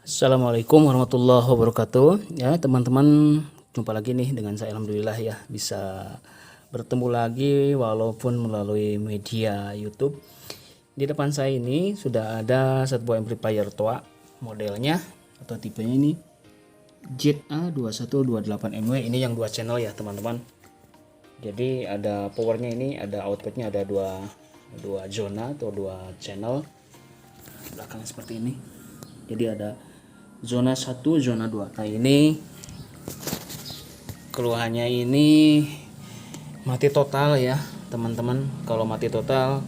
Assalamualaikum warahmatullahi wabarakatuh. Ya, teman-teman, jumpa lagi nih dengan saya. Alhamdulillah ya bisa bertemu lagi walaupun melalui media YouTube. Di depan saya ini sudah ada satu buah amplifier Toa, modelnya atau tipenya ini ZA2128MW. Ini yang 2 channel ya, teman-teman. Jadi ada powernya, ini ada outputnya, ada dua zona atau 2 channel. Belakangnya seperti ini. Jadi ada zona 1, zona 2. Nah, ini keluhannya ini mati total ya, teman-teman. Kalau mati total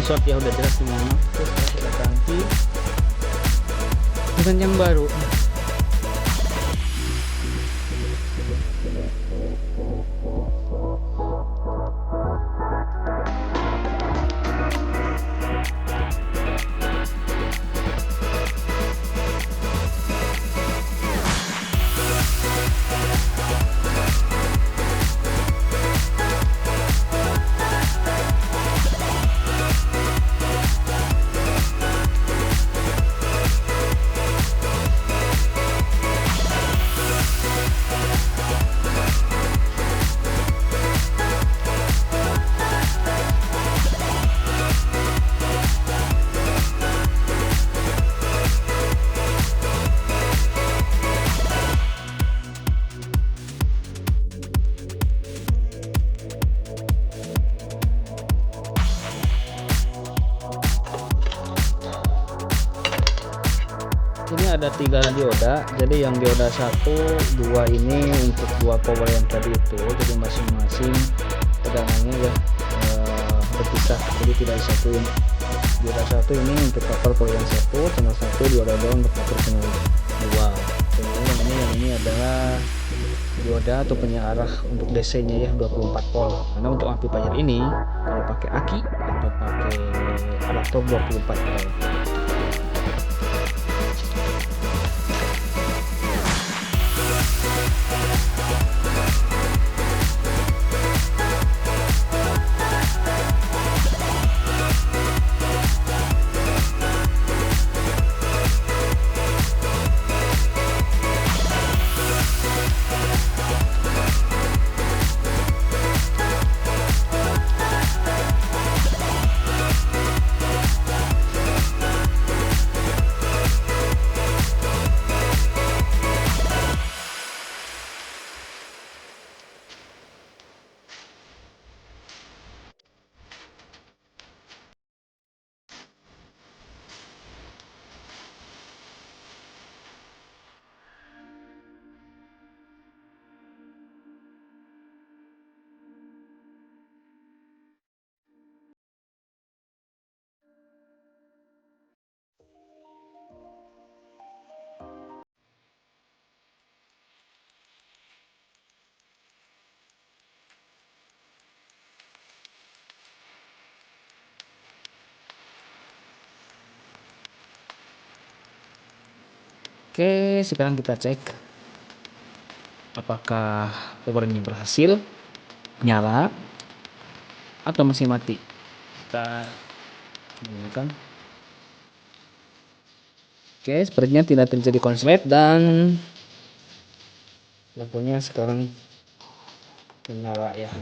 screenshot ya, udah jelas semuanya. Terus kita ganti dengan yang baru. ada 3 dioda, jadi yang dioda 1, 2 ini untuk 2 power yang tadi itu, jadi masing-masing tegangannya ya berpisah, jadi tidak disatuin. Dioda 1 ini untuk cover yang 1, channel 1, dioda 2 untuk cover channel 2. Kemudian yang ini adalah dioda atau penyearah untuk DC nya ya 24 volt, karena untuk amplifier ini kalau pakai aki atau pakai adaptor 24 volt. Oke, sekarang kita cek apakah power ini berhasil nyala atau masih mati. Kita gunakan. Oke, sepertinya tidak terjadi konslet dan lampunya sekarang menyala ya.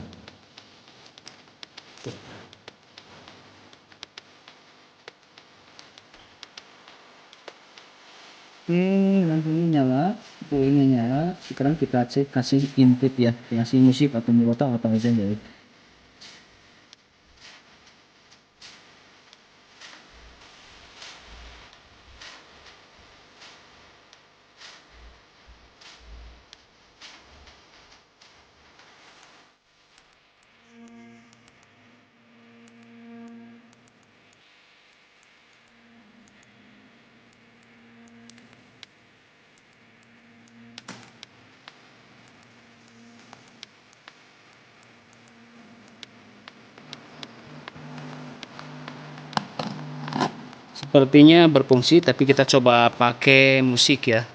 Oke, lampunya nyala, powernya nyala. Sekarang kita cek kasih input ya, kasih musik atau melota atau apa saja. Sepertinya berfungsi, tapi kita coba pakai musik ya.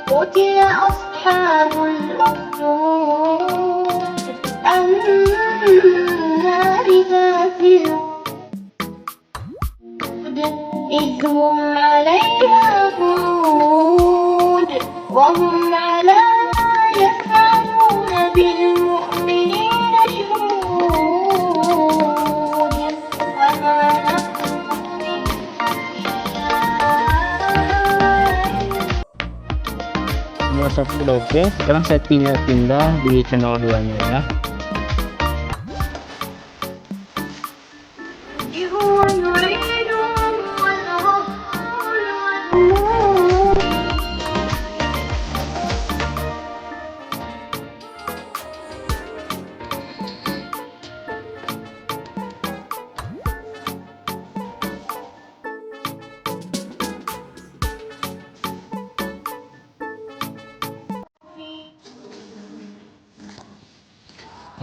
قتل أصحاب الأخدود النار ذات الوقود إذ هم عليها قعود وهم على ما يفعلون بالمؤمنين شهود وما نقموا منهم Nomor 1 udah oke. Sekarang saya pindah di channel 2 nya ya. هو يريد والرسول والنور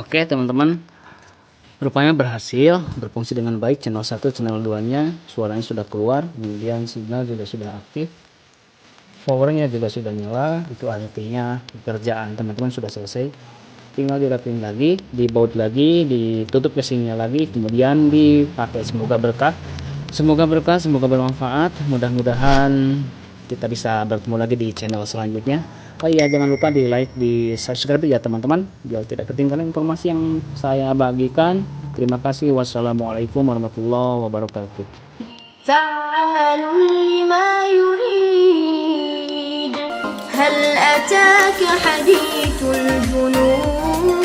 Oke teman-teman, rupanya berhasil berfungsi dengan baik. Channel 1, channel 2 nya suaranya sudah keluar, kemudian signal juga sudah aktif, powernya juga sudah nyala. Itu artinya pekerjaan teman-teman sudah selesai, tinggal dirapin lagi, dibaut lagi, ditutup casingnya lagi, kemudian dipakai. Semoga berkah, semoga bermanfaat. Mudah-mudahan kita bisa bertemu lagi di channel selanjutnya. Oh iya, jangan lupa di like, di subscribe ya teman-teman, biar tidak ketinggalan informasi yang saya bagikan. Terima kasih. Wassalamualaikum warahmatullahi wabarakatuh. فعال لما يريد هل أتاك حديث الجنود